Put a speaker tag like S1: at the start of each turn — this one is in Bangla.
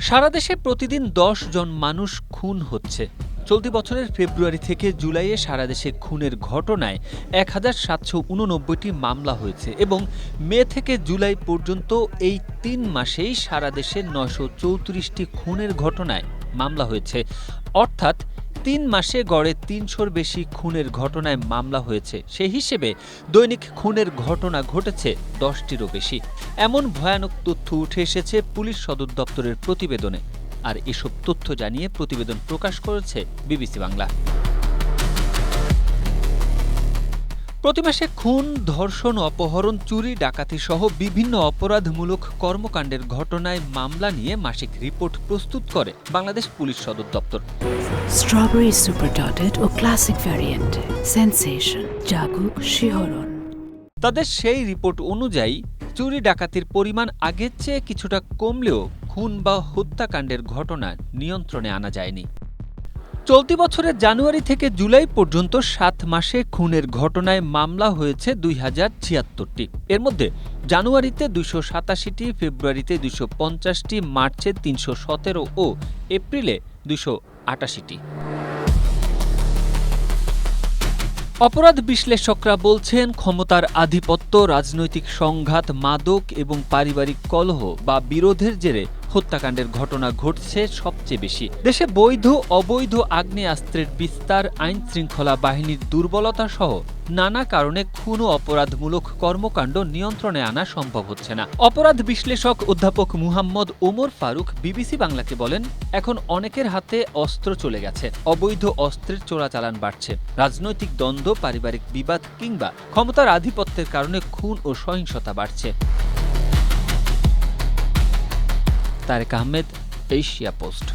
S1: সারা দেশে প্রতিদিন ১০ জন মানুষ খুন হচ্ছে। চলতি বছরের ফেব্রুয়ারি থেকে জুলাইয়ে সারা দেশে খুনের ঘটনায় ১,৭৮৯টি মামলা হয়েছে এবং মে থেকে জুলাই পর্যন্ত এই ৩ মাসেই সারা দেশে ৯৩৪টি খুনের ঘটনায় মামলা হয়েছে। অর্থাৎ ৩ মাসে গড়ে ৩০০-র বেশি খুনের ঘটনায় মামলা হয়েছে। সেই হিসেবে দৈনিক খুনের ঘটনা ঘটেছে ১০টিরও বেশি। এমন ভয়ানক তথ্য উঠে এসেছে পুলিশ সদর দপ্তরের প্রতিবেদনে। আর এসব তথ্য জানিয়ে প্রতিবেদন প্রকাশ করেছে বিবিসি বাংলা। প্রতি মাসে খুন, ধর্ষণ, অপহরণ, চুরি, ডাকাতি সহ বিভিন্ন অপরাধমূলক কর্মকাণ্ডের ঘটনায় মামলা নিয়ে মাসিক রিপোর্ট প্রস্তুত করে বাংলাদেশ পুলিশ সদর দপ্তর।
S2: স্ট্রবেরি সুপার ডটেড ও ক্লাসিক ভ্যারিয়েন্টে সেন্সেশন জাগুক শিহরণ।
S1: তাদের সেই রিপোর্ট অনুযায়ী চুরি ডাকাতির পরিমাণ আগের চেয়ে কিছুটা কমলেও খুন বা হত্যাকাণ্ডের ঘটনা নিয়ন্ত্রণে আনা যায়নি। চলতি বছরের জানুয়ারি থেকে জুলাই পর্যন্ত ৭ মাসে খুনের ঘটনায় মামলা হয়েছে ২,০৭৬টি। এর মধ্যে জানুয়ারিতে ২৮৭টি, ফেব্রুয়ারিতে ২৫০টি, মার্চে ৩১৭ ও এপ্রিলে ২৮৮টি। অপরাধ বিশ্লেষকরা বলছেন, ক্ষমতার আধিপত্য, রাজনৈতিক সংঘাত, মাদক এবং পারিবারিক কলহ বা বিরোধের জেরে হত্যাকাণ্ডের ঘটনা ঘটছে সবচেয়ে বেশি। দেশে বৈধ অবৈধ আগ্নেয়াস্ত্রের বিস্তার, আইন শৃঙ্খলা বাহিনীর দুর্বলতা সহ নানা কারণে খুন ও অপরাধমূলক কর্মকাণ্ড নিয়ন্ত্রণে আনা সম্ভব হচ্ছে না। অপরাধ বিশ্লেষক অধ্যাপক মুহাম্মদ ওমর ফারুক বিবিসি বাংলাকে বলেন, এখন অনেকের হাতে অস্ত্র চলে গেছে, অবৈধ অস্ত্রের চোরাচালান বাড়ছে। রাজনৈতিক দ্বন্দ্ব, পারিবারিক বিবাদ কিংবা ক্ষমতার আধিপত্যের কারণে খুন ও সহিংসতা বাড়ছে। Tareq Ahmed, Asia post.